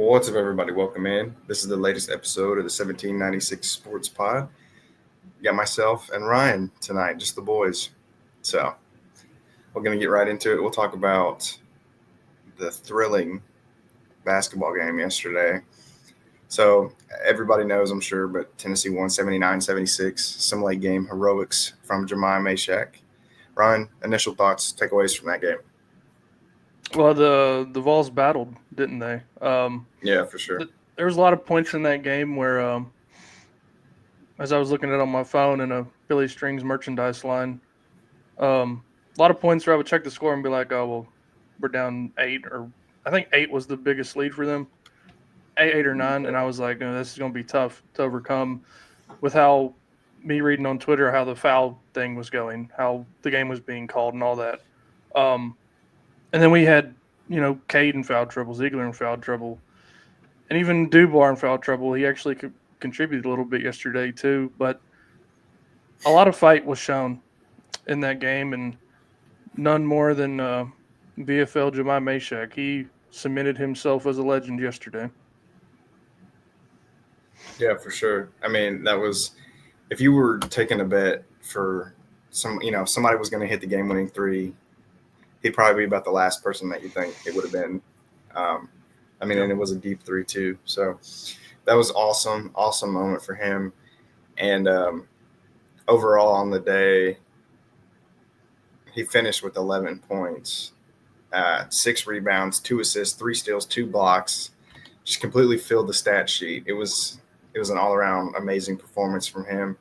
Well, what's up, everybody? Welcome in. This is the latest episode of the 1796 Sports Pod. Got myself and Ryan tonight, just the boys. So we're going to get right into it. We'll talk about the thrilling basketball game yesterday. So everybody knows, I'm sure, but Tennessee won 79-76. Some late game heroics from Jemiah Mashack. Ryan, initial thoughts, takeaways from that game? Well, the Vols battled, didn't they? Yeah, for sure. There was a lot of points in that game where, as I was looking at it on my phone in a Billy Strings merchandise line, a lot of points where I would check the score and be like, "Oh well, we're down 8," or I think 8 was the biggest lead for them, 8 or 9, and I was like, "This is going to be tough to overcome." With how me reading on Twitter how the foul thing was going, how the game was being called, and all that. Um, and then we had Cade in foul trouble, Ziegler in foul trouble, and even Dubois in foul trouble. He actually contributed a little bit yesterday too, but a lot of fight was shown in that game, and none more than VFL Jemai Mashack. He cemented himself as a legend yesterday. Yeah, for sure. I mean, that was if you were taking a bet for somebody was going to hit the game-winning three, he'd probably be about the last person that you think it would have been. Um, I mean, Yeah. and it was a deep three too. So that was awesome, awesome moment for him. And overall on the day, he finished with 11 points, 6 rebounds, 2 assists, 3 steals, 2 blocks. Just completely filled the stat sheet. It was an all-around amazing performance from him.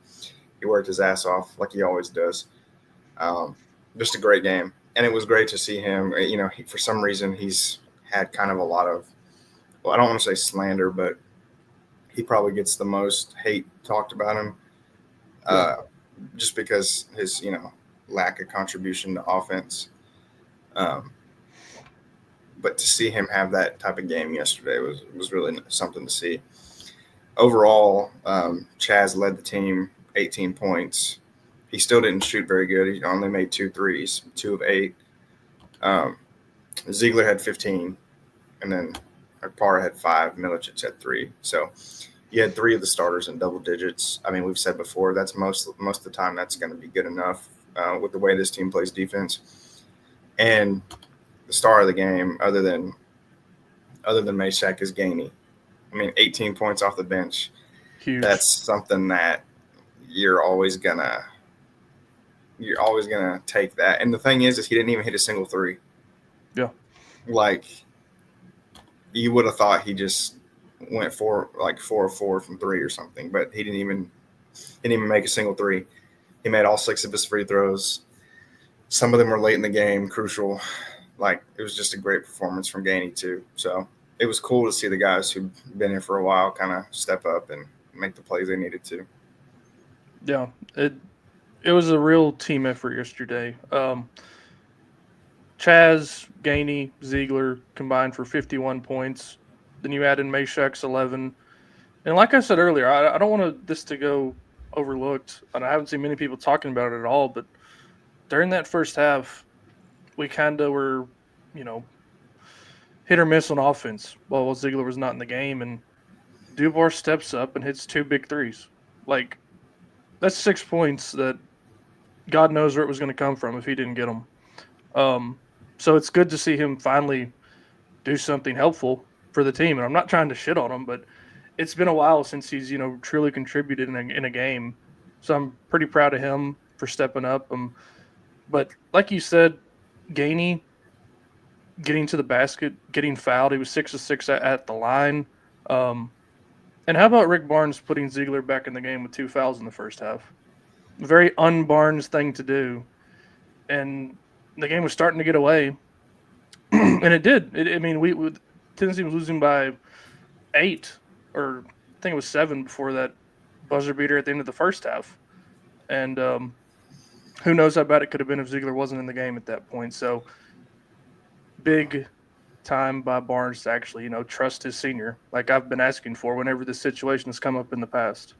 He worked his ass off like he always does. Um, just a great game, and it was great to see him. For some reason, he's had kind of a lot of, well, I don't want to say slander, but he probably gets the most hate talked about him, Yeah. uh, just because his lack of contribution to offense. Um, but to see him have that type of game yesterday was really something to see. Overall, Chaz led the team, 18 points. He still didn't shoot very good. He only made 2 threes, 2 of 8. Um, Ziegler had 15, and then Parra had 5. Milicic had 3. So you had 3 of the starters in double digits. I mean, we've said before that's most of the time that's going to be good enough with the way this team plays defense. And the star of the game, other than Mashack, is Gainey. I mean, 18 points off the bench. Huge. That's something that you're always gonna take that. And the thing is he didn't even hit a single three. Yeah. Like you would have thought he just went for like 4 or 4 from 3 or something, but he didn't even make a single three. He made all 6 of his free throws. Some of them were late in the game, crucial. Like it was just a great performance from Gainey too. So it was cool to see the guys who've been here for a while kind of step up and make the plays they needed to. Yeah. It was a real team effort yesterday. Chaz, Gainey, Ziegler combined for 51 points. Then you add in Mashack's 11. And like I said earlier, I don't want this to go overlooked, and I haven't seen many people talking about it at all, but during that first half, we kind of were, you know, hit or miss on offense while Ziegler was not in the game, and Dubois steps up and hits 2 big threes. Like, that's 6 points that God knows where it was going to come from if he didn't get them. Um, so it's good to see him finally do something helpful for the team. And I'm not trying to shit on him, but it's been a while since he's truly contributed in a game. So I'm pretty proud of him for stepping up. But like you said, Gainey getting to the basket, getting fouled. He was 6 of 6 at the line. Um, and how about Rick Barnes putting Ziegler back in the game with 2 fouls in the first half? Very un-Barnes thing to do, and the game was starting to get away, and it did. I mean, Tennessee was losing by 8, or I think it was 7 before that buzzer beater at the end of the first half, and who knows how bad it could have been if Ziegler wasn't in the game at that point. So big time by Barnes to actually trust his senior, like I've been asking for whenever this situation has come up in the past.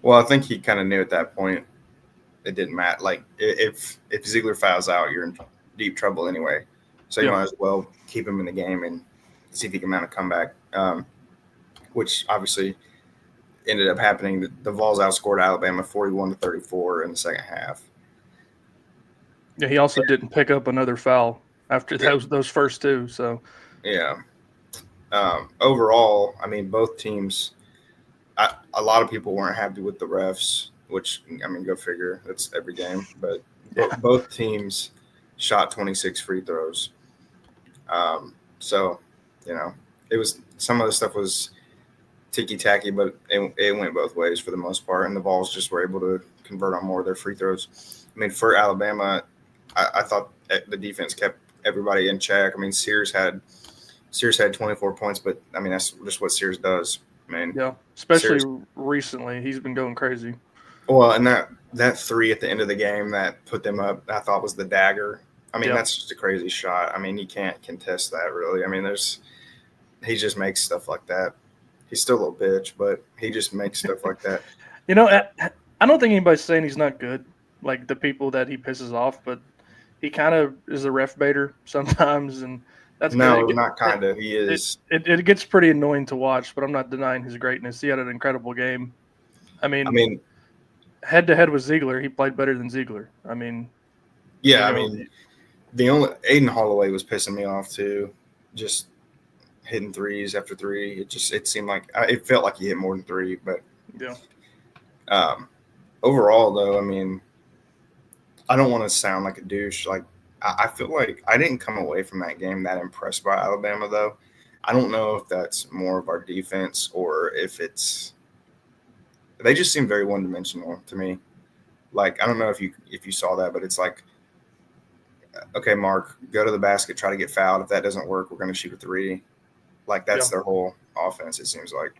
Well, I think he kind of knew at that point it didn't matter. Like if Ziegler fouls out, you're in deep trouble anyway. So you Yeah, might as well keep him in the game and see if he can mount a comeback, which obviously ended up happening. The Vols outscored Alabama 41-34 in the second half. Yeah, he also didn't pick up another foul after those first two. So yeah, overall, I mean, both teams. A lot of people weren't happy with the refs, which I mean, go figure. That's every game, but yeah. both teams shot 26 free throws. So, it was some of the stuff was ticky tacky, but it went both ways for the most part, and the Vols just were able to convert on more of their free throws. I mean, for Alabama, I thought the defense kept everybody in check. I mean, Sears had 24 points, but I mean that's just what Sears does. I mean, Yeah, especially Sears, recently, he's been going crazy. well, and that three at the end of the game that put them up, I thought was the dagger. I mean, that's just a crazy shot. I mean, you can't contest that really. I mean, he just makes stuff like that. He's still a little bitch, but he just makes stuff like that. I don't think anybody's saying he's not good, like the people that he pisses off, but he kind of is a ref baiter sometimes, and that's No, good. not kind of. He is. It gets pretty annoying to watch, but I'm not denying his greatness. He had an incredible game. I I mean, mean, head to head with Ziegler, he played better than Ziegler. I mean, yeah. I mean, the only Aiden Holloway was pissing me off too. Just hitting threes after three. It seemed like it felt like he hit more than three, but yeah. Overall, though, I mean, I don't want to sound like a douche. Like I feel like I didn't come away from that game that impressed by Alabama, though. I don't know if that's more of our defense or if they just seem very one dimensional to me. Like I don't know if you saw that, but it's like, okay, Mark, go to the basket, try to get fouled. If that doesn't work, we're going to shoot a three. Like that's their whole offense. It seems like.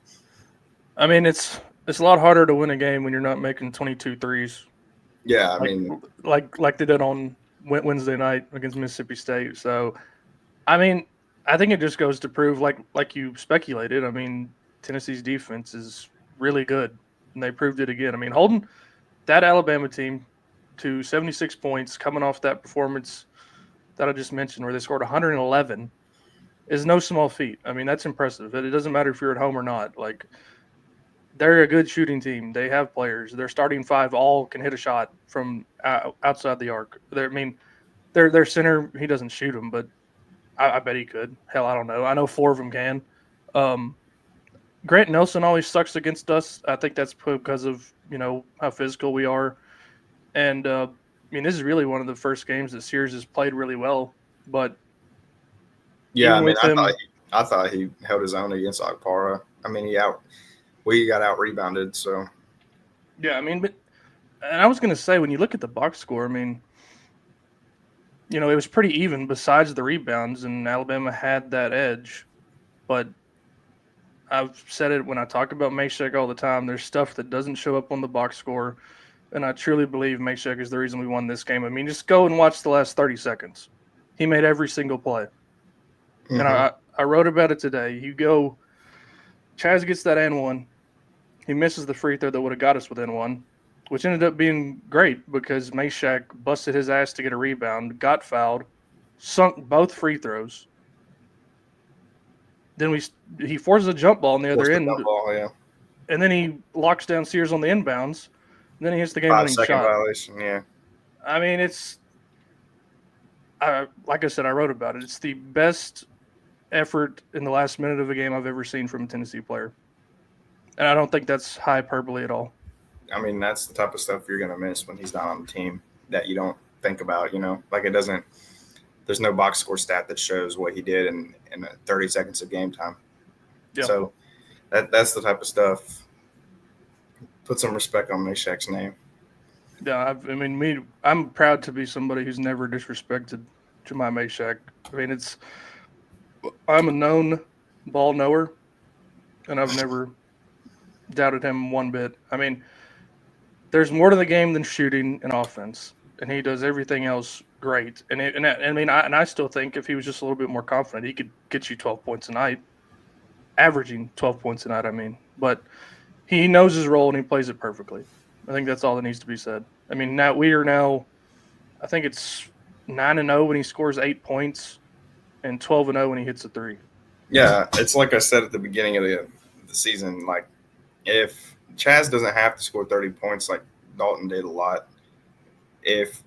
I mean, it's a lot harder to win a game when you're not making 22 threes. Yeah, I mean, like they did on Wednesday night against Mississippi State. So, I mean, I think it just goes to prove, like you speculated. I mean, Tennessee's defense is really good, and they proved it again. I mean, holding that Alabama team to 76 points, coming off that performance that I just mentioned, where they scored 111, is no small feat. I mean, that's impressive. It doesn't matter if you're at home or not. Like, they're a good shooting team. They have players. Their starting five all can hit a shot from outside the arc. I mean, their center, he doesn't shoot them, but I bet he could. Hell, I don't know. I know four of them can. Um, Grant Nelson always sucks against us. I think that's because of how physical we are. And I mean, this is really one of the first games that Sears has played really well. But yeah, I even mean, with him, I thought he held his own against Akpara. I mean, we got out rebounded. So yeah, I mean, but and I was going to say, when you look at the box score, I mean, it was pretty even besides the rebounds, and Alabama had that edge. But I've said it when I talk about Mashack all the time. There's stuff that doesn't show up on the box score, and I truly believe Mashack is the reason we won this game. I mean, just go and watch the last 30 seconds. He made every single play. mm-hmm. And I wrote about it today. You go, Chaz gets that and one. He misses the free throw that would have got us within one, which ended up being great because Mashack busted his ass to get a rebound, got fouled, sunk both free throws. Then he forces a jump ball on the other end, ball, yeah. and then he locks down Sears on the inbounds. And then he hits the game-winning 5-second shot. violation, yeah. I mean, like I said, I wrote about it. It's the best effort in the last minute of a game I've ever seen from a Tennessee player. And I don't think that's hyperbole at all. I mean, that's the type of stuff you're going to miss when he's not on the team that you don't think about, Like there's no box score stat that shows what he did in 30 seconds of game time. Yeah. So that's the type of stuff. Put some respect on Mashack's name. Yeah, I'm proud to be somebody who's never disrespected Jemai Mashack. I mean, I'm a known ball knower, and I've never doubted him one bit. I mean, there's more to the game than shooting and offense, and he does everything else great. I still think if he was just a little bit more confident, he could get you 12 points a night, averaging 12 points a night. I mean, but he knows his role and he plays it perfectly. I think that's all that needs to be said. I mean, I think it's 9-0 when he scores 8 points, and 12-0 when he hits a three. Yeah, it's like I said at the beginning of the season. Like, if Chaz doesn't have to score 30 points like Dalton did a lot, if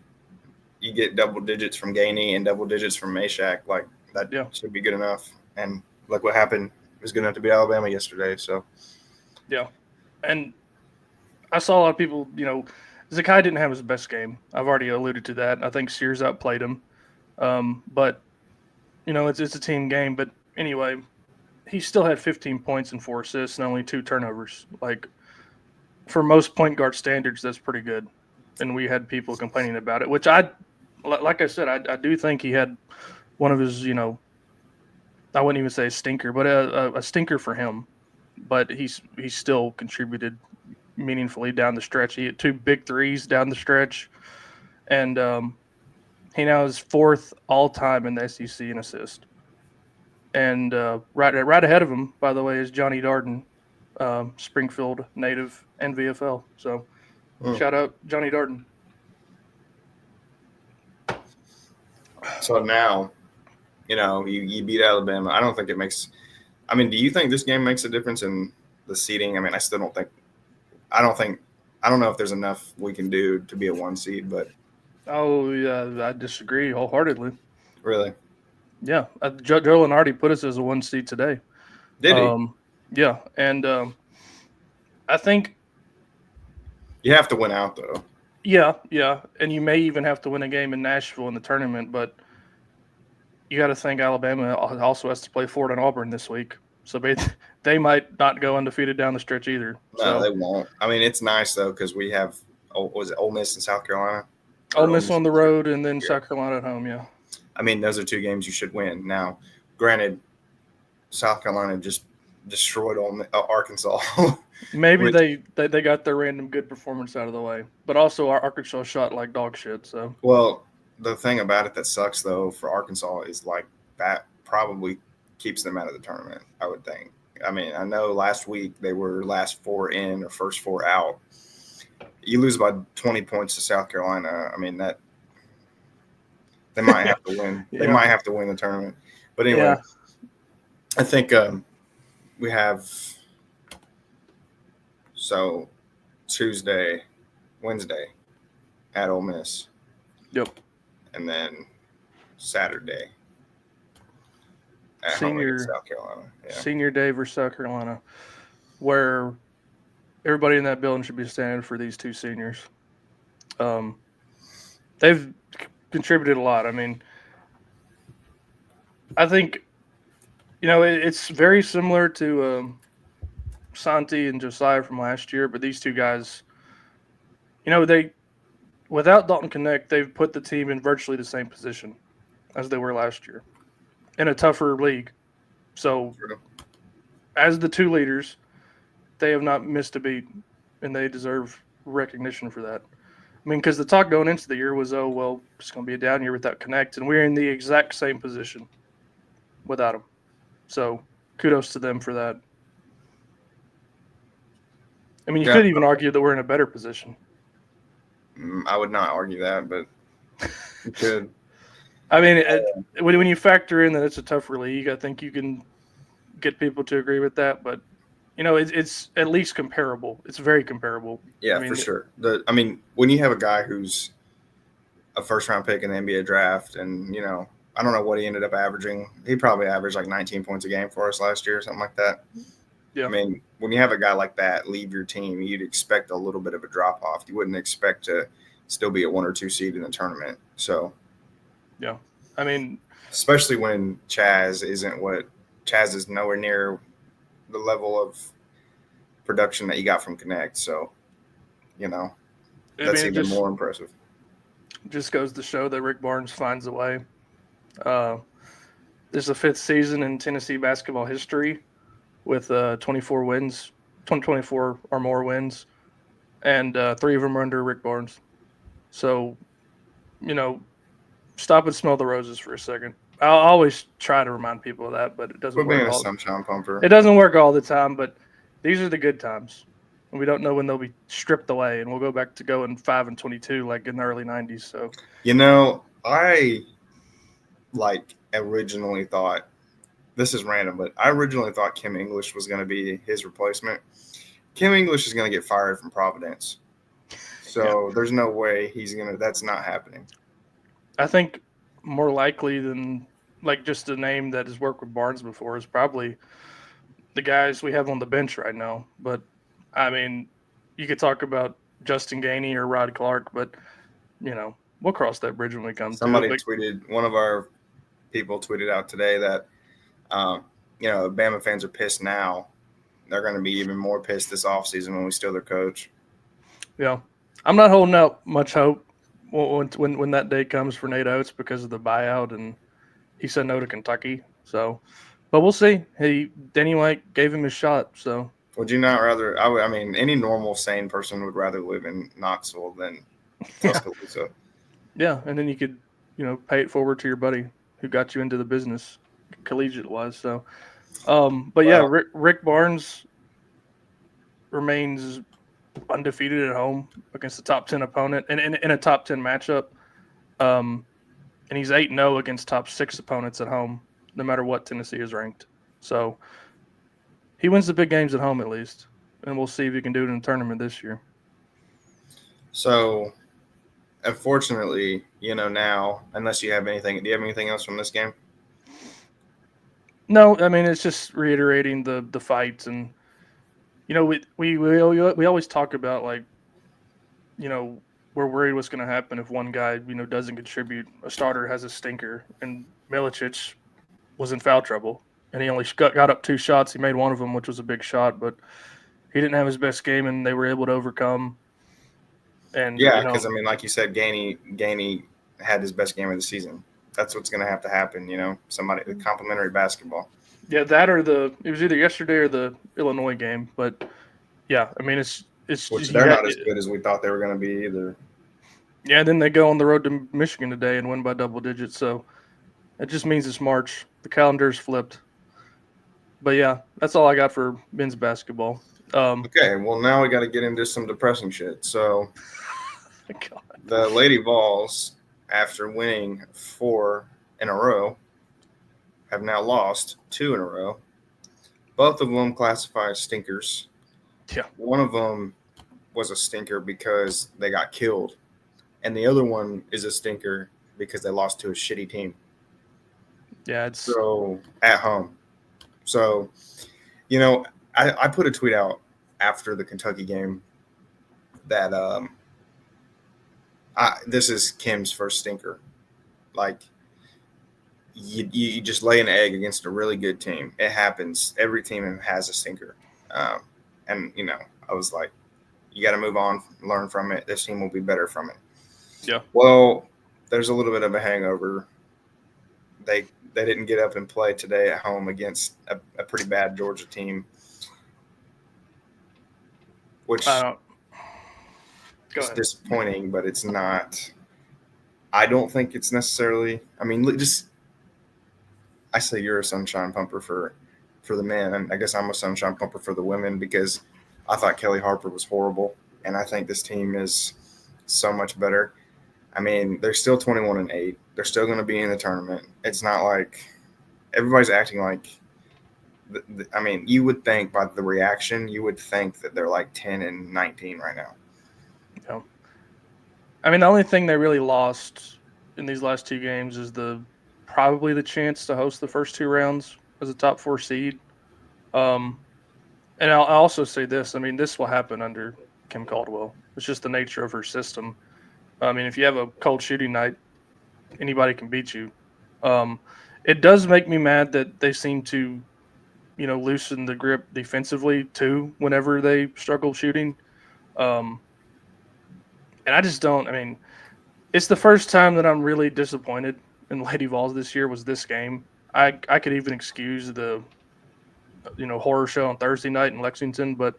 you get double digits from Gainey and double digits from Mashack, like that Yeah. should be good enough. And like what happened was good enough to beat Alabama yesterday. So Yeah. And I saw a lot of people, Zakai didn't have his best game. I've already alluded to that. I think Sears outplayed him. But, it's a team game. But anyway, he still had 15 points and 4 assists and only 2 turnovers. Like, for most point guard standards, that's pretty good. And we had people complaining about it, which like I said, I do think he had one of his, I wouldn't even say a stinker, but a stinker for him. But he still contributed meaningfully down the stretch. He hit 2 big threes down the stretch, and he now is 4th all time in the SEC in assist. And right ahead of him, by the way, is Johnny Darden, Springfield native and VFL. So shout out Johnny Darden. So now, you beat Alabama. I don't think it makes. I mean, do you think this game makes a difference in the seeding? I mean, I still don't think. I don't know if there's enough we can do to be a 1 seed, but Oh yeah, I disagree wholeheartedly. really, Yeah, Joe Lenardi put us as a 1 seed today. did he? Yeah, and I think You have to win out though. yeah, and you may even have to win a game in Nashville in the tournament, but you got to think Alabama also has to play Florida and Auburn this week, so they might not go undefeated down the stretch either. No, So they won't. I mean, it's nice though because we have was it Ole Miss and South Carolina? Ole Miss on the road and then South Carolina at home. Yeah. I mean, those are 2 games you should win. Now, granted, South Carolina just destroyed Arkansas. Maybe they got their random good performance out of the way, but also our Arkansas shot like dog shit. So Well, the thing about it that sucks though for Arkansas is like that probably keeps them out of the tournament. I would think. I mean, I know last week they were last 4 in or first 4 out. You lose by 20 points to South Carolina. I mean that they might have to win. They might have to win the tournament. But anyway, I think we have Tuesday, Wednesday at Ole Miss. Yep. And then Saturday at Senior home South Carolina. Yeah. Senior day versus South Carolina, where everybody in that building should be standing for these 2 seniors. They've contributed a lot. I mean, I think it's very similar to Santi and Josiah from last year, but these 2 guys, they without Dalton Connect, they've put the team in virtually the same position as they were last year in a tougher league. So, as the 2 leaders, they have not missed a beat, and they deserve recognition for that. I mean, because the talk going into the year was, oh, well, it's going to be a down year without Connect, and we're in the exact same position without him. So, kudos to them for that. I mean, you could even argue that we're in a better position. I would not argue that, but you could. I mean, when you factor in that it's a tougher league, I think you can get people to agree with that. But it's at least comparable. It's very comparable. Yeah, for sure. When you have a guy who's a first-round pick in the NBA draft, and I don't know what he ended up averaging. He probably averaged like 19 points a game for us last year, or something like that. Yeah. I mean, when you have a guy like that leave your team, you'd expect a little bit of a drop-off. You wouldn't expect to still be a 1 or 2 seed in the tournament. So, yeah, I mean, especially when Chaz is nowhere near the level of production that you got from Connect. So, that's even more impressive. Just goes to show that Rick Barnes finds a way. This is the 5th season in Tennessee basketball history with 24 wins, 24 or more wins, and 3 of them are under Rick Barnes. So, stop and smell the roses for a second. I'll always try to remind people of that, but it doesn't work. Sunshine pumper. It doesn't work all the time, but these are the good times. And we don't know when they'll be stripped away, and we'll go back to going 5-22 like in the early 90s. So, I originally thought this is random, but I originally thought Kim English was going to be his replacement. Kim English is going to get fired from Providence. So there's no way he's going to – that's not happening. I think more likely than like just a name that has worked with Barnes before is probably the guys we have on the bench right now. But I mean, you could talk about Justin Gainey or Rod Clark, but we'll cross that bridge when we come to it. Somebody tweeted – one of our people tweeted out today that, Bama fans are pissed now. They're going to be even more pissed this offseason when we steal their coach. Yeah. I'm not holding out much hope when that day comes for Nate Oates because of the buyout, and he said no to Kentucky. So, but we'll see. Danny White gave him his shot. So, would you not rather? I mean, any normal, sane person would rather live in Knoxville than Tuscaloosa. Yeah, and then you could, pay it forward to your buddy who got you into the business, collegiate wise. So, yeah, Rick Barnes remains undefeated at home against a top 10 opponent and in a top 10 matchup. And he's 8-0 against top 6 opponents at home, no matter what Tennessee is ranked. So he wins the big games at home at least, and we'll see if he can do it in the tournament this year. So, unfortunately, now, unless you have anything, do you have anything else from this game? No, I mean, it's just reiterating the fights, and we always talk about, like, we're worried what's going to happen if one guy doesn't contribute. A starter has a stinker, and Milicic was in foul trouble, and he only got up 2 shots. He made one of them, which was a big shot, but he didn't have his best game, and they were able to overcome. And yeah, because I mean, like you said, Gainey had his best game of the season. That's what's going to have to happen. Somebody complimentary basketball. Yeah, that or it was either yesterday or the Illinois game, but yeah, I mean it's which they're not as good as we thought they were going to be either. Yeah, then they go on the road to Michigan today and win by double digits. So it just means it's March. The calendar's flipped. But yeah, that's all I got for men's basketball. Okay, well now we got to get into some depressing shit. So the Lady Vols, after winning 4 in a row, have now lost 2 in a row. Both of them classify as stinkers. Yeah. One of them was a stinker because they got killed, and the other one is a stinker because they lost to a shitty team. Yeah, it's so at home. So, I put a tweet out after the Kentucky game that this is Kim's first stinker. Like, you just lay an egg against a really good team. It happens. Every team has a stinker. And, I was like, you got to move on, learn from it. This team will be better from it. Yeah. Well, there's a little bit of a hangover. They didn't get up and play today at home against a pretty bad Georgia team, which is disappointing, but it's not. I don't think it's necessarily. I mean, I say you're a sunshine pumper for the men, and I guess I'm a sunshine pumper for the women because I thought Kelly Harper was horrible, and I think this team is so much better. I mean, they're still 21-8. They're still going to be in the tournament. It's not like everybody's acting like. I mean, you would think by the reaction, you would think that they're like 10-19 right now. Yeah. I mean, the only thing they really lost in these last 2 games is probably the chance to host the first 2 rounds as a top 4 seed. And I'll also say this. I mean, this will happen under Kim Caldwell. It's just the nature of her system. I mean, if you have a cold shooting night, anybody can beat you. It does make me mad that they seem to, loosen the grip defensively too whenever they struggle shooting. And I just don't. I mean, it's the first time that I'm really disappointed in Lady Vols this year was this game. I could even excuse the horror show on Thursday night in Lexington, but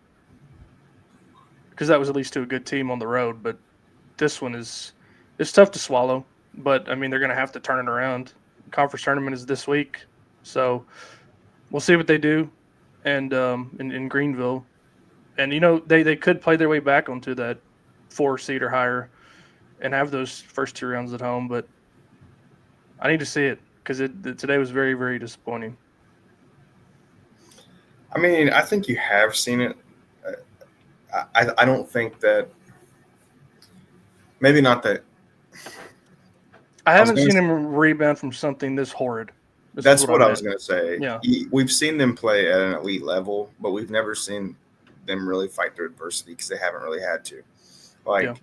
because that was at least to a good team on the road. But this one it's tough to swallow. But I mean, they're going to have to turn it around. Conference tournament is this week, so we'll see what they do. And in Greenville, and they could play their way back onto that 4 seed or higher, and have those first 2 rounds at home. But I need to see it because today was very, very disappointing. I mean, I think you have seen it. I don't think that. Maybe not that. I I was haven't going seen to. him rebound from something this horrid. This is That's what I what I was meant. going to say. Yeah. We've seen them play at an elite level, but we've never seen them really fight through adversity because they haven't really had to. Yeah. Like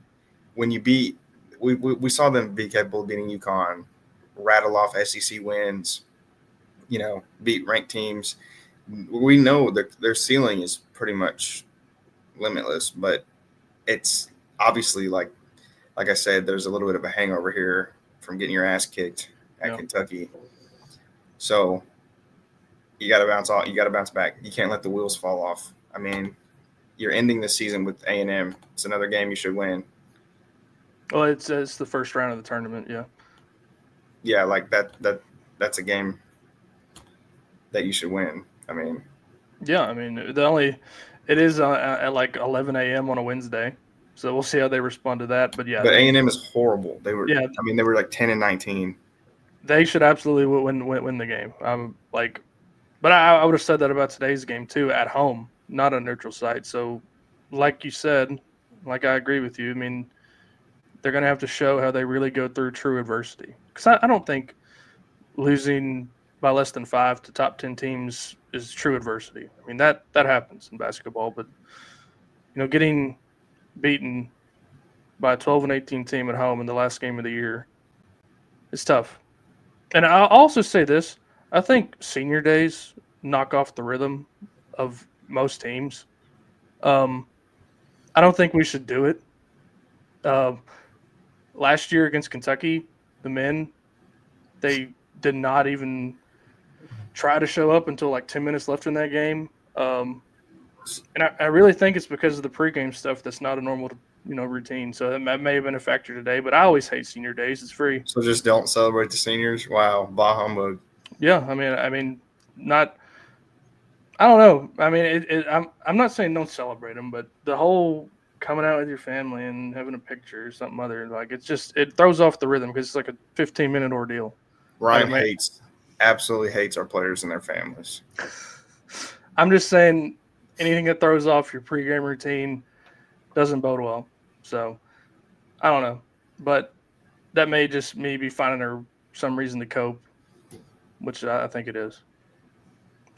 when you beat, we saw them be capable of beating UConn, rattle off SEC wins, beat ranked teams. We know that their ceiling is pretty much limitless, but it's obviously like I said, there's a little bit of a hangover here from getting your ass kicked at Yeah. Kentucky. So you got to bounce off. You got to bounce back. You can't let the wheels fall off. I mean, you're ending the season with A&M. It's another game you should win. Well, it's the first round of the tournament. Yeah. Yeah, like that's a game that you should win. I mean, Yeah. I mean, it is at like 11 a.m. on a Wednesday, so we'll see how they respond to that. But yeah, but A&M is horrible. yeah, They were like 10-19. they should absolutely win the game. But I would have said that about today's game too, at home, not a neutral site. So, like you said, like I agree with you. I mean, they're going to have to show how they really go through true adversity. Because I don't think losing by less than 5 to top 10 teams is true adversity. I mean that happens in basketball, but getting beaten by a 12 and 18 team at home in the last game of the year is tough. And I'll also say this: I think senior days knock off the rhythm of most teams. Um, I don't think we should do it. Uh, Last year against Kentucky, the men they did not even try to show up until like 10 minutes left in that game. And I really think it's because of the pregame stuff that's not a normal routine. So that may have been a factor today. But I always hate senior days. It's very So just don't celebrate the seniors. Wow, bah humbug. yeah. I mean, not. I don't know. I mean, I'm not saying don't celebrate them, but the whole coming out with your family and having a picture or something other like it throws off the rhythm because it's like a 15-minute ordeal. Like Ryan man, absolutely hates our players and their families. I'm just saying anything that throws off your pregame routine doesn't bode well. So I don't know, but that may just me be finding her some reason to cope, which I think it is.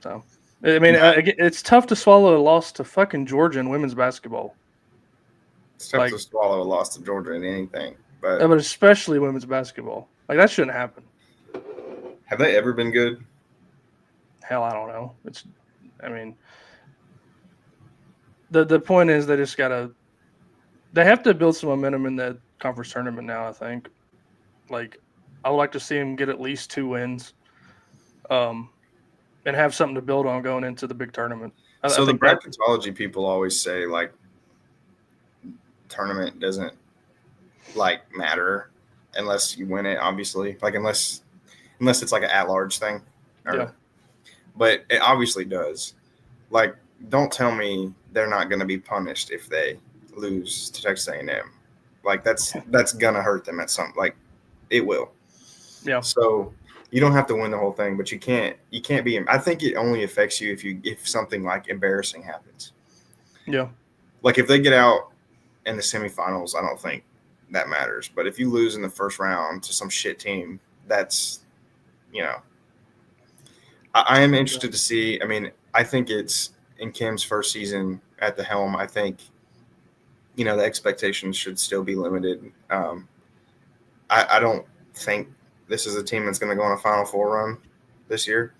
So I mean, Yeah, it's tough to swallow a loss to fucking Georgia in women's basketball. it's tough to Like swallow a loss to Georgia in anything. But but especially women's basketball. Like that shouldn't happen. have they ever been good? Hell, I don't know. I mean, the point is they have to build some momentum in that conference tournament now. I think. Like, I would like to see them get at least 2 wins, um, and have something to build on going into the big tournament. I So the think that bracketology people always say like tournament doesn't like matter unless you win it. Obviously, like unless it's like an at-large thing, yeah, or but it obviously does. Like, don't tell me they're not going to be punished if they lose to Texas A&M. Like that's gonna hurt them at some like it will. yeah, So you don't have to win the whole thing, but you can't be. I think it only affects you if something like embarrassing happens. yeah, Like if they get out in the semifinals, I don't think that matters. But if you lose in the first round to some shit team, that's you know. I am interested to see. I mean, I think it's in Kim's first season at the helm. I think the expectations should still be limited. I don't think this is a team that's going to go on a Final Four run this year.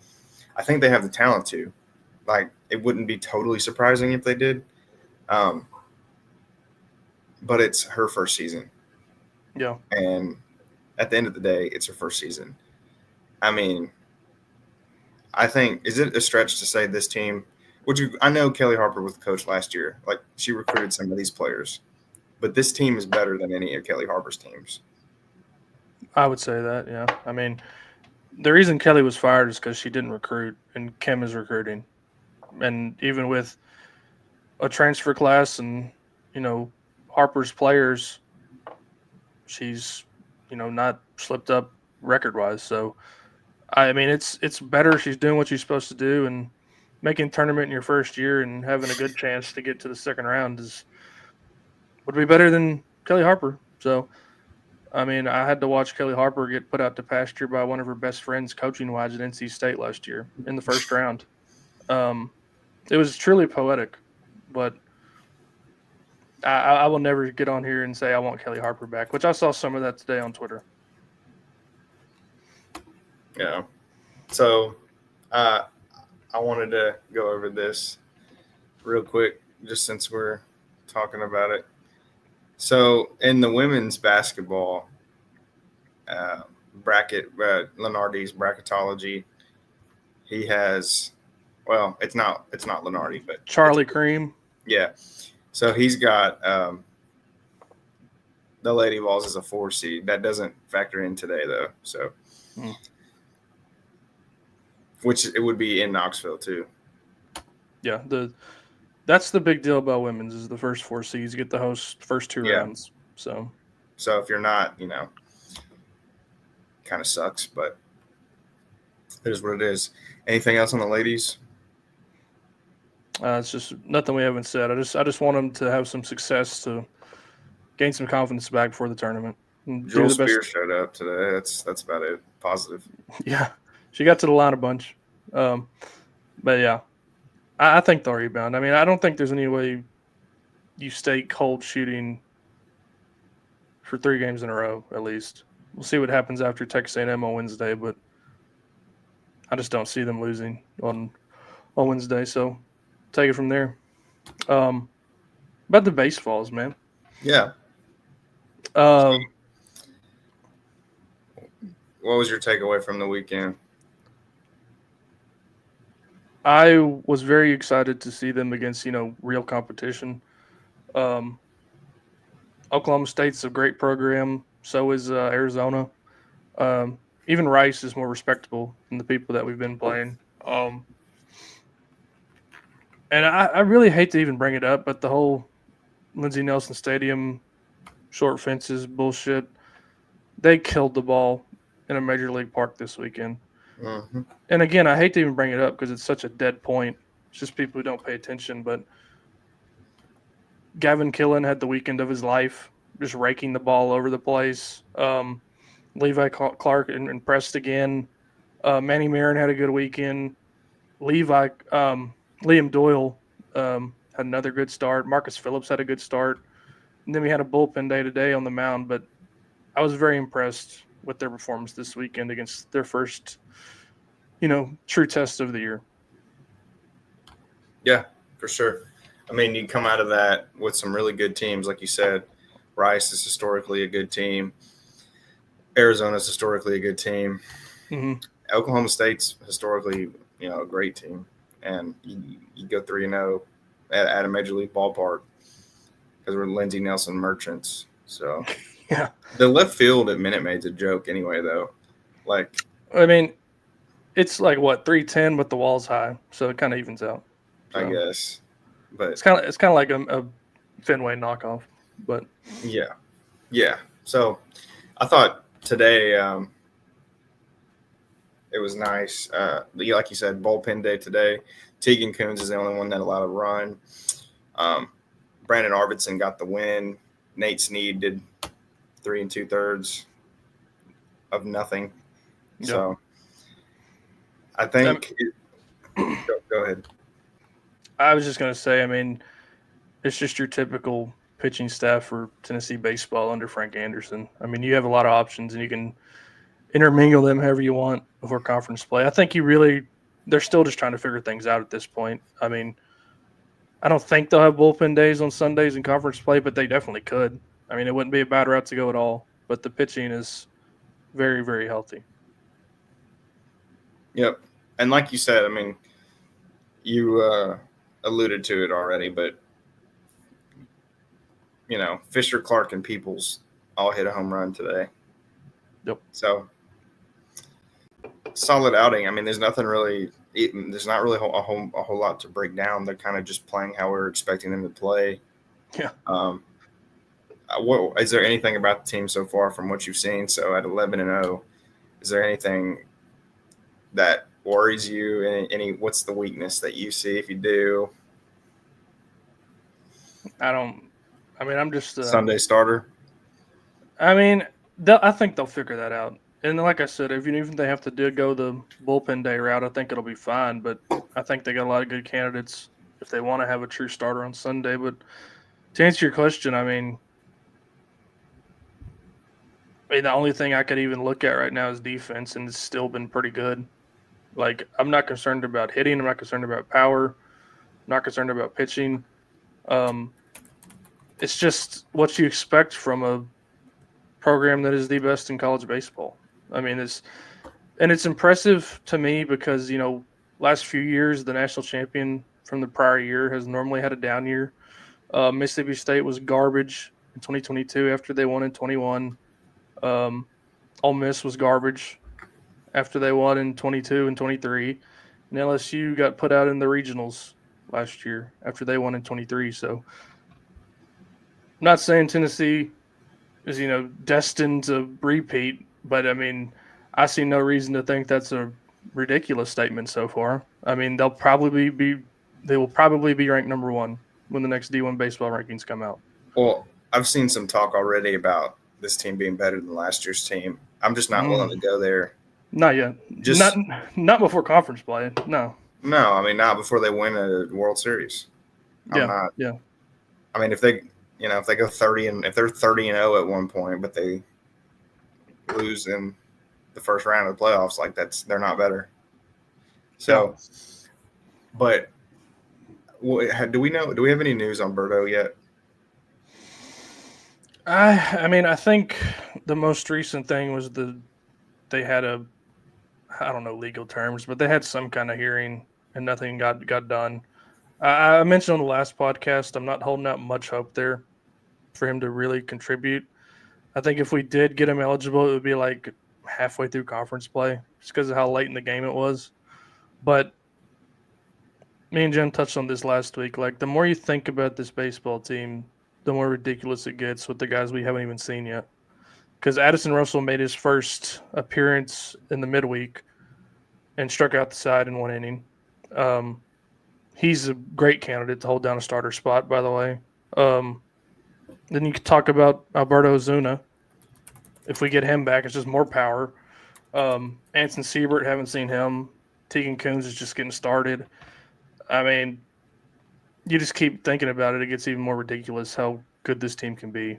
I think they have the talent to. Like, it wouldn't be totally surprising if they did. Um, but it's her first season. yeah. And at the end of the day, it's her first season. I mean, I think, is it a stretch to say this team, I know Kelly Harper was the coach last year. Like, she recruited some of these players. But this team is better than any of Kelly Harper's teams. I would say that. Yeah, I mean, the reason Kelly was fired is because she didn't recruit, and Kim is recruiting, and even with a transfer class and Harper's players, she's not slipped up record wise. So I mean, it's better. She's doing what she's supposed to do, and making tournament in your first year and having a good chance to get to the second round would be better than Kelly Harper. So, I mean, I had to watch Kelly Harper get put out to pasture by one of her best friends coaching wise at NC State last year in the first round. It was truly poetic, but I will never get on here and say I want Kelly Harper back, which I saw some of that today on Twitter. Yeah. So I wanted to go over this real quick, just since we're talking about it. So in the women's basketball bracket, Lenardi's bracketology, he has, well, it's not Lenardi, but Charlie Cream. Yeah. So he's got the Lady Vols as a 4 seed. That doesn't factor in today though. So, which it would be in Knoxville too. Yeah, that's the big deal about women's is the first 4 seeds get the host first 2 rounds. So if you're not, kind of sucks, but it is what it is. Anything else on the ladies? it's just nothing we haven't said. I just want them to have some success to gain some confidence back before the tournament. Joel Spears showed up today. That's about it. Positive. Yeah, she got to the line a bunch. But yeah, I think they'll rebound. I mean, I don't think there's any way you stay cold shooting for 3 games in a row, at least. We'll see what happens after Texas A&M on Wednesday, but I just don't see them losing on Wednesday. So take it from there. About the BaseVols, man. Yeah. What was your takeaway from the weekend? I was very excited to see them against, real competition. Oklahoma State's a great program. So is Arizona. Even Rice is more respectable than the people that we've been playing. And I really hate to even bring it up, but the whole Lindsey Nelson Stadium short fences bullshit, they killed the ball in a major league park this weekend. Mm-hmm. And again, I hate to even bring it up because it's such a dead point. It's just people who don't pay attention. But Gavin Killen had the weekend of his life, just raking the ball over the place. Levi Clark impressed again. Manny Marin had a good weekend. Liam Doyle had another good start. Marcus Phillips had a good start. And then we had a bullpen day today on the mound. But I was very impressed with their performance this weekend against their first, true test of the year. Yeah, for sure. I mean, you come out of that with some really good teams, like you said. Rice is historically a good team. Arizona is historically a good team. Mm-hmm. Oklahoma State's historically, a great team. And you go 3-0 at a major league ballpark because we're Lindsey Nelson merchants. So, yeah. The left field at Minute Maid's a joke anyway, though. I mean, it's like what 310, but the wall's high, so it kind of evens out. So, I guess, but it's kind of like a Fenway knockoff. But yeah. So, I thought today it was nice. Like you said, bullpen day today. Tegan Coons is the only one that allowed a run. Brandon Arvidsson got the win. Nate Snead did 3 2/3 of nothing. Yeah. So I think go ahead. I was just going to say, I mean, it's just your typical pitching staff for Tennessee baseball under Frank Anderson. I mean, you have a lot of options and you can intermingle them however you want before conference play. I think they're still just trying to figure things out at this point. I mean, I don't think they'll have bullpen days on Sundays in conference play, but they definitely could. I mean, it wouldn't be a bad route to go at all. But the pitching is very, very healthy. Yep. And like you said, I mean, you alluded to it already, but, Fisher, Clark, and Peoples all hit a home run today. Yep. So, solid outing. I mean, there's not really a whole lot to break down. They're kind of just playing how we're expecting them to play. Yeah. What is there anything about the team so far from what you've seen? So at 11-0, is there anything that worries you? Any what's the weakness that you see if you do? I'm just. Sunday starter. I think they'll figure that out. And like I said, even if they have to go the bullpen day route, I think it'll be fine. But I think they got a lot of good candidates if they want to have a true starter on Sunday. But to answer your question, the only thing I could even look at right now is defense, and it's still been pretty good. Like, I'm not concerned about hitting. I'm not concerned about power. I'm not concerned about pitching. Um, it's just what you expect from a program that is the best in college baseball. It's impressive to me because last few years the national champion from the prior year has normally had a down year. Mississippi State was garbage in 2022 after they won in 21. Um, Ole Miss was garbage after they won in 22 and 23. And LSU got put out in the regionals last year after they won in 23. So I'm not saying Tennessee is, destined to repeat, but I see no reason to think that's a ridiculous statement so far. They will probably be ranked number one when the next D1 baseball rankings come out. Well, I've seen some talk already about this team being better than last year's team. I'm just not willing to go there. Not yet. Not before conference play. No. No, not before they win a World Series. I'm not. Yeah. If they go 30 and if they're 30-0 at one point, but they lose in the first round of the playoffs, they're not better. So, but do we have any news on Berto yet? I think the most recent thing was they had I don't know legal terms, but they had some kind of hearing and nothing got done. I mentioned on the last podcast, I'm not holding out much hope there for him to really contribute. I think if we did get him eligible, it would be like halfway through conference play, just because of how late in the game it was. But me and Jim touched on this last week. Like, the more you think about this baseball team, the more ridiculous it gets with the guys we haven't even seen yet. Because Addison Russell made his first appearance in the midweek and struck out the side in one inning. He's a great candidate to hold down a starter spot, by the way. Then you could talk about Alberto Ozuna. If we get him back, it's just more power. Anson Siebert, haven't seen him. Tegan Coons is just getting started. You just keep thinking about it. It gets even more ridiculous how good this team can be.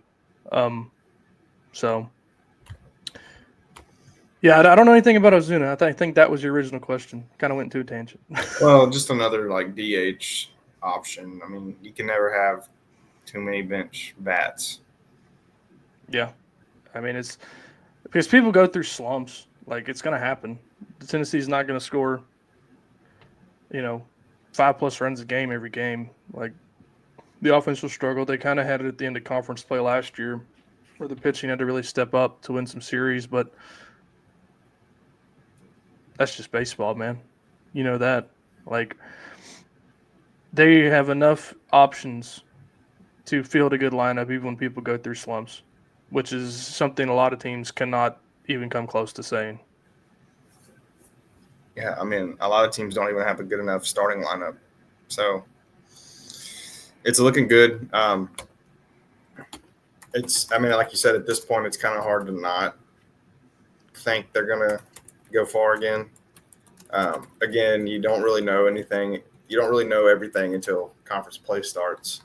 Yeah, I don't know anything about Ozuna. I think that was your original question. Kind of went into a tangent. Well, just another DH option. You can never have too many bench bats. Yeah. It's because people go through slumps. It's going to happen. Tennessee's not going to score, 5+ runs a game every game. The offense will struggle. They kind of had it at the end of conference play last year where the pitching had to really step up to win some series, but that's just baseball, man. You know that. They have enough options to field a good lineup even when people go through slumps, which is something a lot of teams cannot even come close to saying. Yeah, a lot of teams don't even have a good enough starting lineup. So it's looking good. It's like you said, at this point, it's kind of hard to not think they're going to go far again. Again, you don't really know anything. You don't really know everything until conference play starts.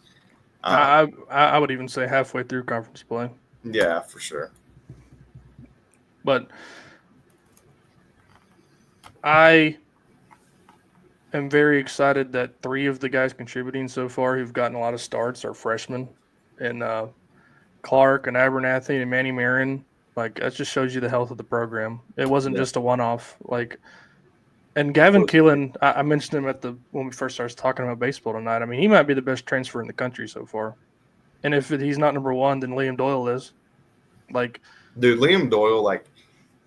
I would even say halfway through conference play. Yeah, for sure. But I am very excited that 3 of the guys contributing so far who've gotten a lot of starts are freshmen. And Clark and Abernathy and Manny Marin, that just shows you the health of the program. It wasn't just a one-off. And Gavin Keelan, I mentioned him when we first started talking about baseball tonight. He might be the best transfer in the country so far. And if he's not number one, then Liam Doyle is. Dude, Liam Doyle,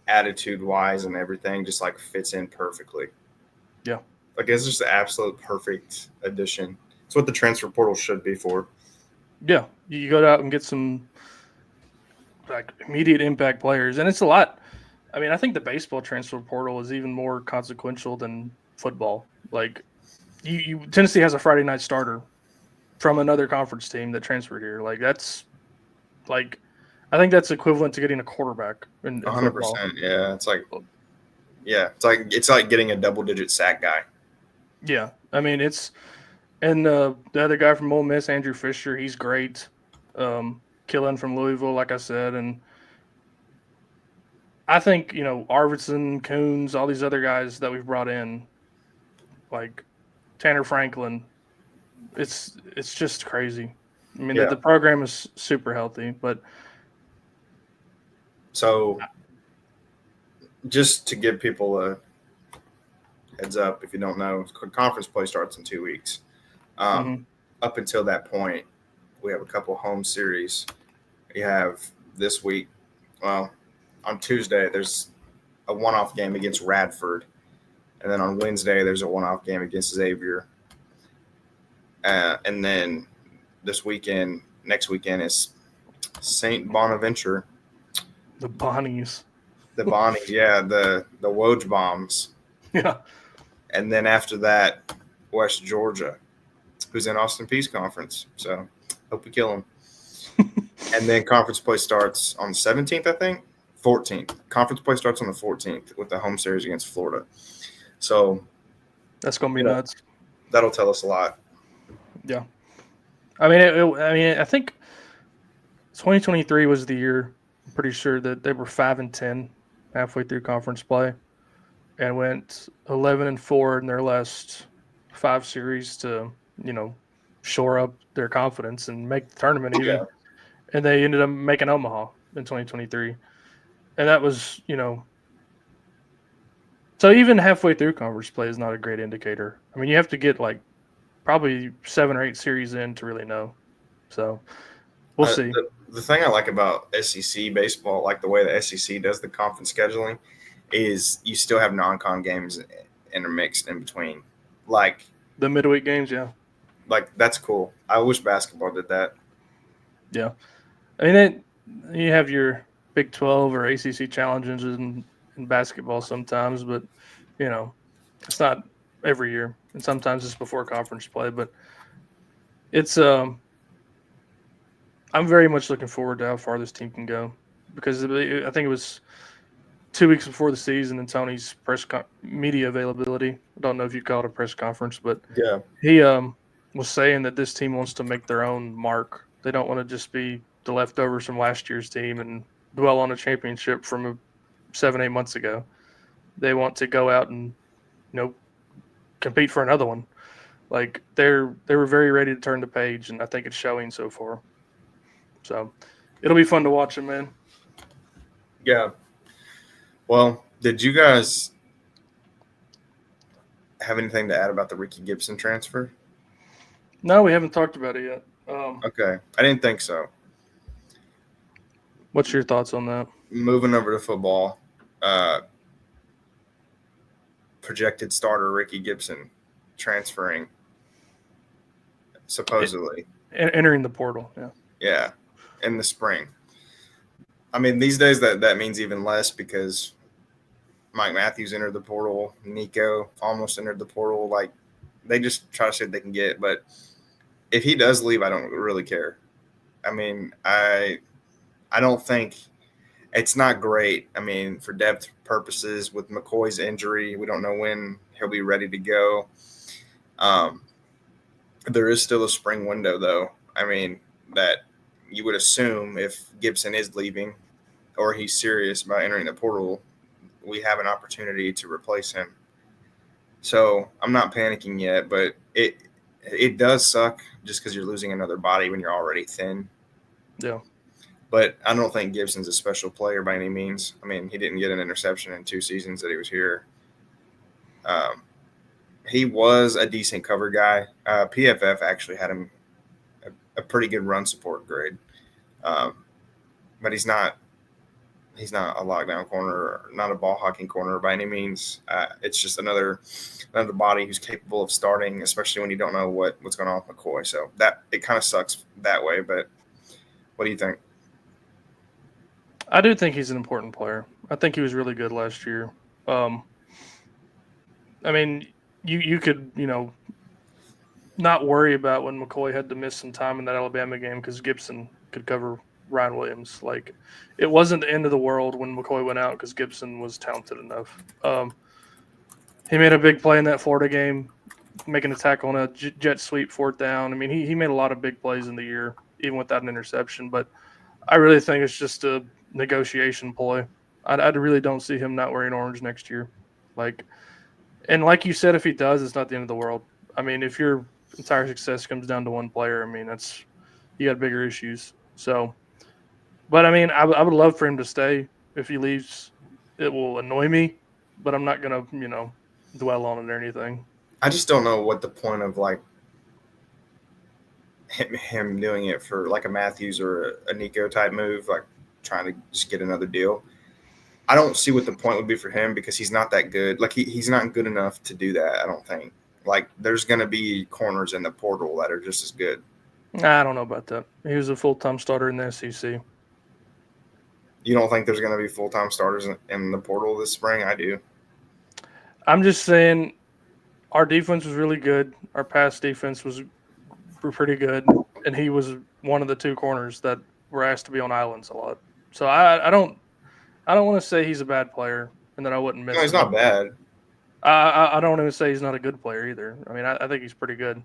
attitude-wise and everything, just fits in perfectly. Yeah. It's just the absolute perfect addition. It's what the transfer portal should be for. Yeah. You go out and get some immediate impact players. And it's a lot. I mean, I think the baseball transfer portal is even more consequential than football. Like, Tennessee has a Friday night starter from another conference team that transferred here. Like, that's like, I think that's equivalent to getting a quarterback in football. 100%. Yeah, it's like getting a double-digit sack guy. Yeah, I mean and the other guy from Ole Miss, Andrew Fisher, he's great. Killen from Louisville, like I said, and I think Arvidsson, Coons, all these other guys that we've brought in, like Tanner Franklin, it's just crazy. I mean, Yeah. the program is super healthy, but So just to give people a heads up, if you don't know, conference play starts in 2 weeks. mhm. Up until that point, we have a couple home series. We have this week, well, on Tuesday, there's a one-off game against Radford. And then on Wednesday, there's a one-off game against Xavier. And then next weekend is St. Bonaventure. The Bonnies, The Bonnies, yeah, the Woj Bombs. yeah, And then after that, West Georgia, who's in Austin Peace Conference. So hope we kill them. And then conference play starts on the 17th, I think. 14th. Conference play starts on the 14th with the home series against Florida. So that's gonna be nuts. That'll tell us a lot. Yeah, I mean, I think 2023 was the year. I'm pretty sure that they were 5-10 halfway through conference play, and went 11-4 in their last 5 series to shore up their confidence and make the tournament even. Yeah. And they ended up making Omaha in 2023, and that was so even halfway through conference play is not a great indicator. I mean, you have to get like probably 7 or 8 series in to really know. So we'll see. The thing I like about SEC baseball, like the way the SEC does the conference scheduling, is you still have non-con games intermixed in between. Like The midweek games, yeah. Like that's cool. I wish basketball did that. Yeah. I mean, you have your Big 12 or ACC challenges in basketball sometimes, but it's not every year, and sometimes it's before conference play. But it's I'm very much looking forward to how far this team can go, because I think it was 2 weeks before the season and Tony's media availability. I don't know if you call it a press conference, but Yeah. he was saying that this team wants to make their own mark. They don't want to just be the leftovers from last year's team and dwell on a championship from 7-8 months ago. They want to go out and compete for another one. Like they were very ready to turn the page, and I think it's showing so far. So it'll be fun to watch them, man. Yeah. Well, did you guys have anything to add about the Ricky Gibson transfer? No, we haven't talked about it yet. Okay. I didn't think so. What's your thoughts on that? Moving over to football, projected starter Ricky Gibson transferring supposedly. Entering the portal, yeah. Yeah, in the spring. I mean, these days that means even less because Mike Matthews entered the portal. Nico almost entered the portal. Like, they just try to see what they can get. But if he does leave, I don't really care. I mean, I don't think it's not great. I mean, for depth purposes, with McCoy's injury, we don't know when he'll be ready to go. There is still a spring window, though. I mean, that you would assume if Gibson is leaving or he's serious about entering the portal, we have an opportunity to replace him. So I'm not panicking yet, but it does suck just because you're losing another body when you're already thin. Yeah. But I don't think Gibson's a special player by any means. I mean, he didn't get an interception in 2 seasons that he was here. He was a decent cover guy. PFF actually had him a pretty good run support grade, but he's not a lockdown corner, not a ball hawking corner by any means. It's just another body who's capable of starting, especially when you don't know what's going on with McCoy. So that it kind of sucks that way. But what do you think? I do think he's an important player. I think he was really good last year. Um, I mean, you could not worry about when McCoy had to miss some time in that Alabama game because Gibson could cover Ryan Williams. Like, it wasn't the end of the world when McCoy went out because Gibson was talented enough. He made a big play in that Florida game, making a tackle on a jet sweep fourth down. I mean, he made a lot of big plays in the year, even without an interception. But I really think it's just a negotiation ploy. I really don't see him not wearing orange next year. Like, and like you said, if he does, it's not the end of the world. I mean, if your entire success comes down to one player, I mean, that's you got bigger issues. So, but I mean, I would love for him to stay. If he leaves, it will annoy me, but I'm not gonna dwell on it or anything. I just don't know what the point of like him doing it for like a Matthews or a Nico type move, like trying to just get another deal. I don't see what the point would be for him because he's not that good. Like he's not good enough to do that. I don't think. Like there's going to be corners in the portal that are just as good. I don't know about that. He was a full time starter in the SEC. You don't think there's going to be full time starters in the portal this spring? I do. I'm just saying our defense was really good. Our pass defense was pretty good, and he was one of the two corners that were asked to be on islands a lot. So I don't want to say he's a bad player and that I wouldn't No, miss he's him. not bad. I don't even say he's not a good player either. I mean, I think he's pretty good.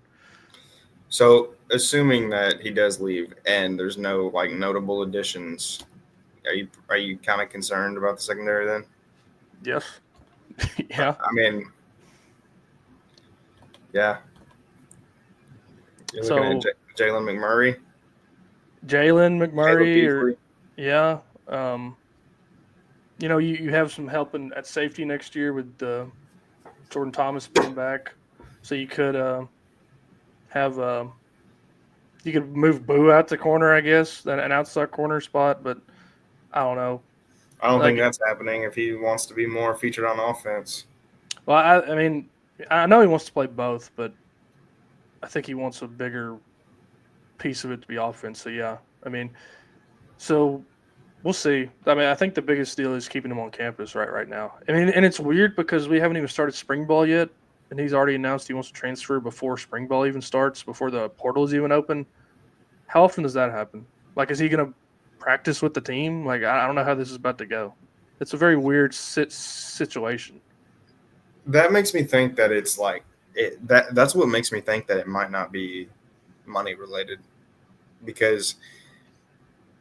So assuming that he does leave and there's no like notable additions, are you kind of concerned about the secondary then? Yes. Yeah. I mean, yeah, you're looking at So Jalen McMurray, Jalen Caleb McMurray, or Beasley. yeah, you have some help at safety next year with Jordan Thomas being back, so you could have you could move Boo out to corner, I guess, an outside corner spot, but I don't know. I don't think Like, that's happening if he wants to be more featured on offense. well, I mean, I know he wants to play both, but I think he wants a bigger piece of it to be offense. So yeah, I mean, so we'll see. I mean, I think the biggest deal is keeping him on campus right now. I mean, and it's weird because we haven't even started spring ball yet, and he's already announced he wants to transfer before spring ball even starts, before the portal is even open. How often does that happen? Like, is he going to practice with the team? Like, I don't know how this is about to go. It's a very weird situation. That makes me think that it's like that's what makes me think that it might not be money related because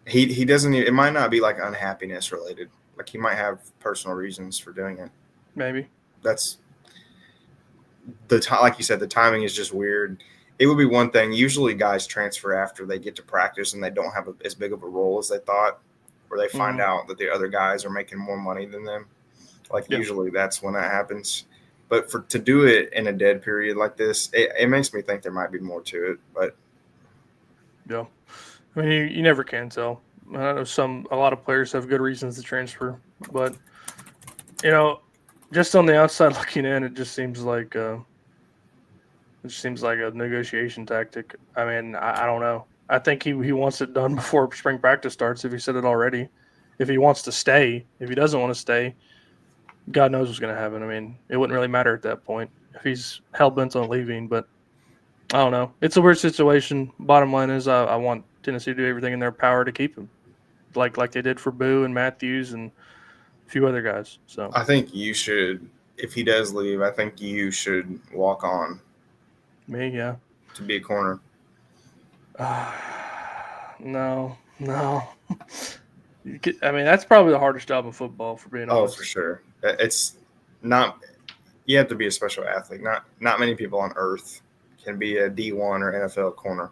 he doesn't it might not be like unhappiness related. Like he might have personal reasons for doing it. Maybe. That's like you said, the timing is just weird. It would be one thing. Usually, guys transfer after they get to practice and they don't have as big of a role as they thought, or they find Mm-hmm. out that the other guys are making more money than them. Like Yeah. usually, that's when that happens. But to do it in a dead period like this, it makes me think there might be more to it. But Yeah. I mean, you never can tell. I know a lot of players have good reasons to transfer, but you know, just on the outside looking in, it just seems like a negotiation tactic. I mean, I don't know. I think he wants it done before spring practice starts. If he said it already, if he wants to stay, if he doesn't want to stay, God knows what's going to happen. I mean, it wouldn't really matter at that point if he's hell bent on leaving. But I don't know. It's a weird situation. Bottom line is, I want Tennessee to do everything in their power to keep him, like they did for Boo and Matthews and a few other guys. So I think you should, if he does leave, I think you should walk on me, yeah. to be a corner. No, no. I mean, that's probably the hardest job in football, for being Oh, for honest. sure. It's not. You have to be a special athlete. Not many people on earth can be a D1 or NFL corner.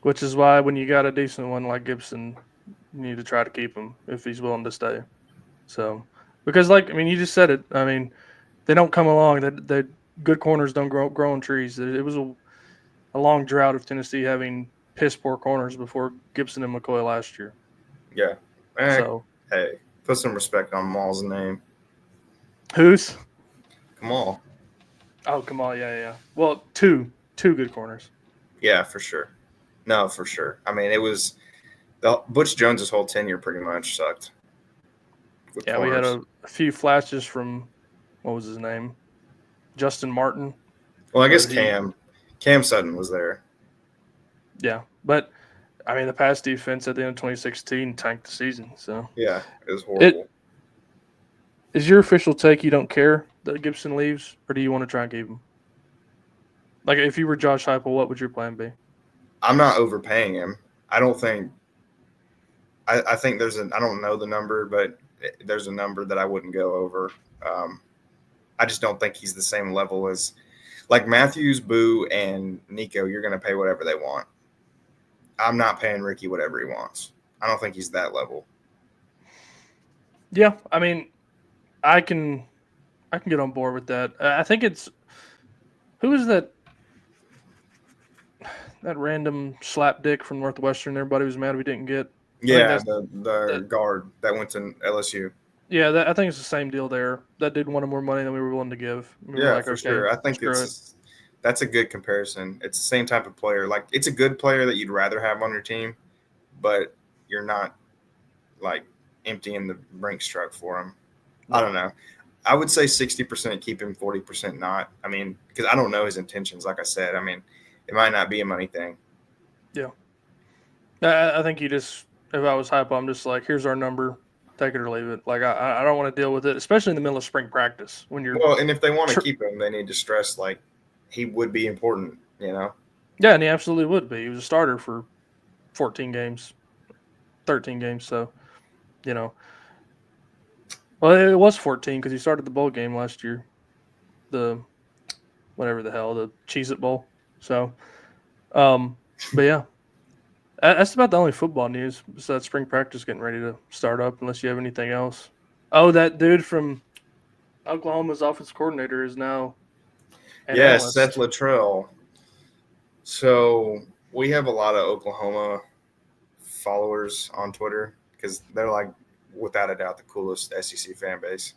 Which is why when you got a decent one like Gibson, you need to try to keep him if he's willing to stay. So, because I mean, you just said it. I mean, they don't come along. That good corners don't grow on trees. It was a long drought of Tennessee having piss poor corners before Gibson and McCoy last year. Yeah. Eh, So hey, put some respect on Maul's name. who's? Come on. Oh, come on, yeah. Well, two good corners. Yeah, for sure. No, for sure. I mean, it was Butch Jones's whole tenure pretty much sucked. Yeah, we had a few flashes from, what was his name? Justin Martin. Well, I guess Cam Sutton was there. Yeah, but I mean, the pass defense at the end of 2016 tanked the season. So yeah, it was horrible. Is your official take you don't care that Gibson leaves, or do you want to try and keep him? Like, if you were Josh Heupel, what would your plan be? I'm not overpaying him. I don't think. I think there's I don't know the number, but there's a number that I wouldn't go over. I just don't think he's the same level as like Matthews, Boo, and Nico. You're going to pay whatever they want. I'm not paying Ricky whatever he wants. I don't think he's that level. Yeah, I mean, I can get on board with that. I think it's who is that random slap dick from Northwestern everybody was mad we didn't get. Yeah, the guard that went to LSU. Yeah, I think it's the same deal there. That dude wanted more money than we were willing to give. For sure. I think that's a good comparison. It's the same type of player. Like, it's a good player that you'd rather have on your team, but you're not like emptying the Brinks truck for him. No. I don't know. I would say 60% keep him, 40% not. I mean, because I don't know his intentions. Like I said, I mean, it might not be a money thing. Yeah. I think if I was Heupel, I'm just like, here's our number. Take it or leave it. Like, I don't want to deal with it, especially in the middle of spring practice when you're. Well, and if they want to keep him, they need to stress like he would be important, you know. Yeah, and he absolutely would be. He was a starter for 14 games, 13 games. So, you know, well, it was 14 because he started the bowl game last year, the whatever the hell, the Cheez-It Bowl. So, but yeah. That's about the only football news besides spring practice getting ready to start up, unless you have anything else. Oh, that dude from Oklahoma's offensive coordinator is now an analyst. Seth Luttrell. So we have a lot of Oklahoma followers on Twitter because they're like, without a doubt, the coolest SEC fan base.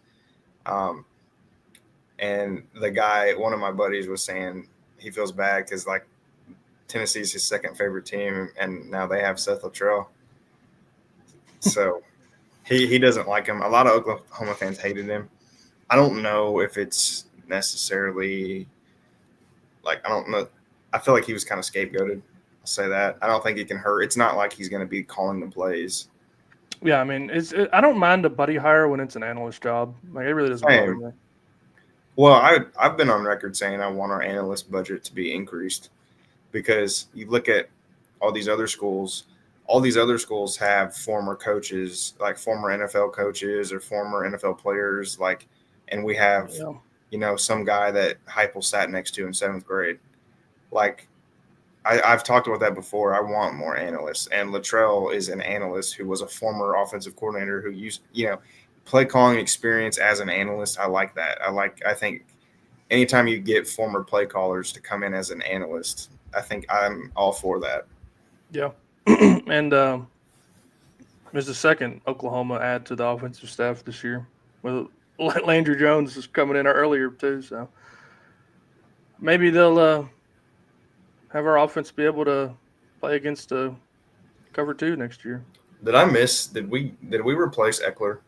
And the guy, one of my buddies, was saying he feels bad because like Tennessee's his second favorite team, and now they have Seth Luttrell. So he doesn't like him. A lot of Oklahoma fans hated him. I don't know if it's necessarily like, I don't know. I feel like he was kind of scapegoated. I'll say that. I don't think it can hurt. It's not like he's going to be calling the plays. Yeah, I mean, I don't mind a buddy hire when it's an analyst job. Like, it really doesn't bother me. Well, I've been on record saying I want our analyst budget to be increased because you look at all these other schools. All these other schools have former coaches, like former NFL coaches or former NFL players, like, and we have, some guy that Heupel sat next to in 7th grade. Like, I've talked about that before. I want more analysts, and Luttrell is an analyst who was a former offensive coordinator who used, play calling experience as an analyst. I like that. I think anytime you get former play callers to come in as an analyst, I think I'm all for that. Yeah. And there's a second Oklahoma add to the offensive staff this year. Well, Landry Jones is coming in earlier too, so maybe they'll have our offense be able to play against cover 2 next year. Did we replace Eckler?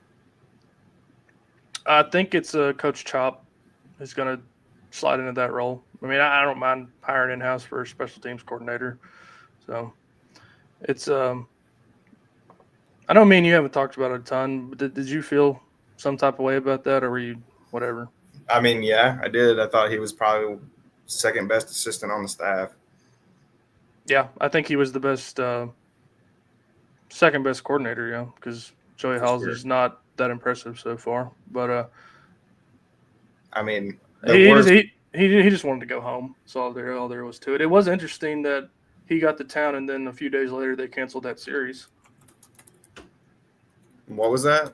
I think it's Coach Chop who's going to slide into that role. I mean, I don't mind hiring in-house for a special teams coordinator. So it's I know me and you haven't talked about it a ton, but did you feel some type of way about that, or were you whatever? I mean, yeah, I did. I thought he was probably second best assistant on the staff. Yeah, I think he was the best, second best coordinator, because Joey Halsey's not that impressive so far. But I mean, he just wanted to go home. That's all there was to it. It was interesting that he got to town, and then a few days later they canceled that series. What was that?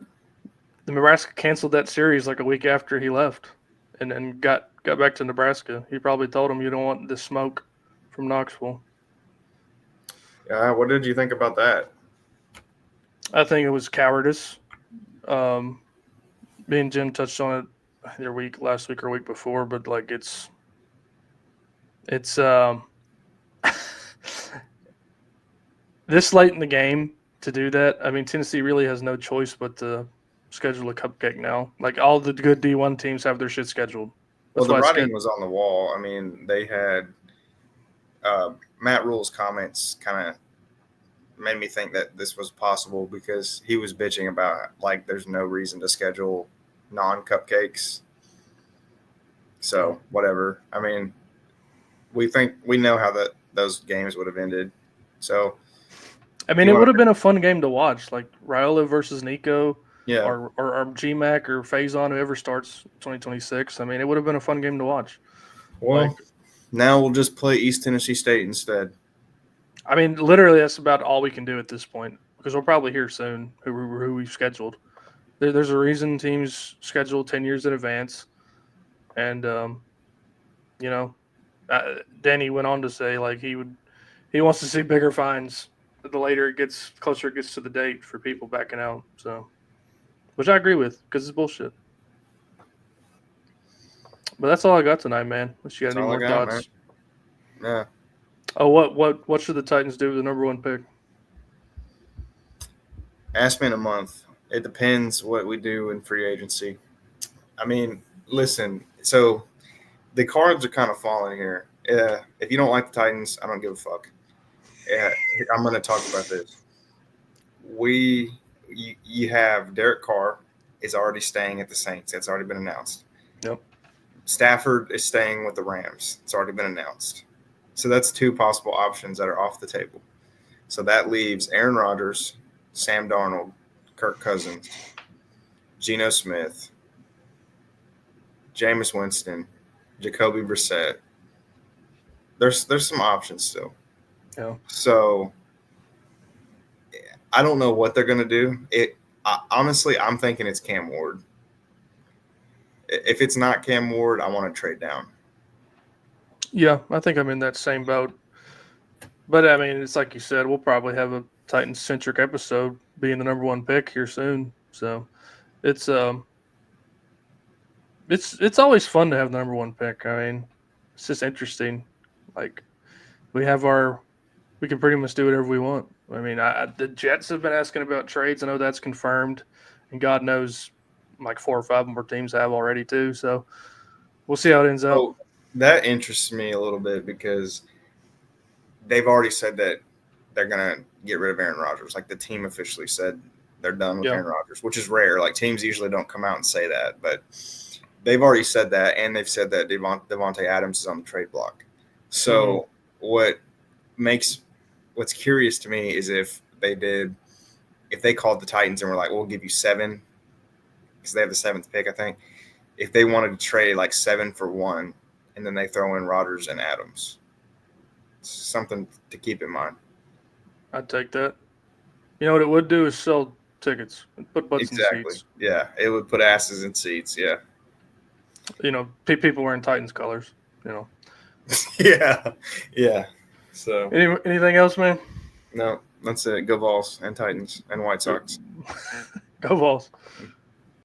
The Nebraska canceled that series like a week after he left, and then got back to Nebraska. He probably told him, "You don't want the smoke from Knoxville." Yeah, what did you think about that? I think it was cowardice. Me and Jim touched on it last week or week before, but like it's this late in the game to do that. I mean, Tennessee really has no choice but to schedule a cupcake now. Like all the good D1 teams have their shit scheduled. Well, That's the why writing was on the wall. I mean, they had Matt Rule's comments kind of made me think that this was possible because he was bitching about like there's no reason to schedule non-cupcakes. So whatever. I mean, we know how those games would have ended. So I mean, it would have been a fun game to watch, like Raiola versus Nico, yeah, or GMAC or Faison, whoever starts 2026. I mean, it would have been a fun game to watch. Well, now we'll just play East Tennessee State instead. I mean, literally, that's about all we can do at this point because we'll probably hear soon who we've scheduled. There's a reason teams schedule 10 years in advance, and you know, Danny went on to say like he wants to see bigger fines the later it gets closer it gets to the date for people backing out. So, which I agree with because it's bullshit. But that's all I got tonight, man. Unless you got any more thoughts? Man. Yeah. Oh, what should the Titans do with the number 1 pick? Ask me in a month. It depends what we do in free agency. I mean, listen. So the cards are kind of falling here. If you don't like the Titans, I don't give a fuck. I'm going to talk about this. You have Derek Carr is already staying at the Saints. That's already been announced. Yep. Stafford is staying with the Rams. It's already been announced. So that's 2 possible options that are off the table. So that leaves Aaron Rodgers, Sam Darnold, Kirk Cousins, Geno Smith, Jameis Winston, Jacoby Brissett. There's some options still. Yeah. So I don't know what they're going to do. Honestly, I'm thinking it's Cam Ward. If it's not Cam Ward, I want to trade down. Yeah, I think I'm in that same boat. But I mean, it's like you said, we'll probably have a Titans-centric episode being the number 1 pick here soon. So it's always fun to have the number 1 pick. I mean, it's just interesting. Like we can pretty much do whatever we want. I mean, the Jets have been asking about trades. I know that's confirmed, and God knows, like 4 or 5 more teams have already too. So we'll see how it ends up. That interests me a little bit because they've already said that they're going to get rid of Aaron Rodgers. Like the team officially said they're done with Aaron Rodgers, which is rare. Like teams usually don't come out and say that, but they've already said that, and they've said that Devontae Adams is on the trade block. So what's curious to me is if they called the Titans and were like, we'll give you 7 because they have the 7th pick, I think. If they wanted to trade like 7 for 1, and then they throw in Rodgers and Adams, it's something to keep in mind. I'd take that. You know what it would do is sell tickets and put butts in seats. Yeah, it would put asses in seats. Yeah. You know, people wearing Titans colors. You know. Yeah. So anything else, man? No, that's it. Go Vols and Titans and White Sox. Go Vols.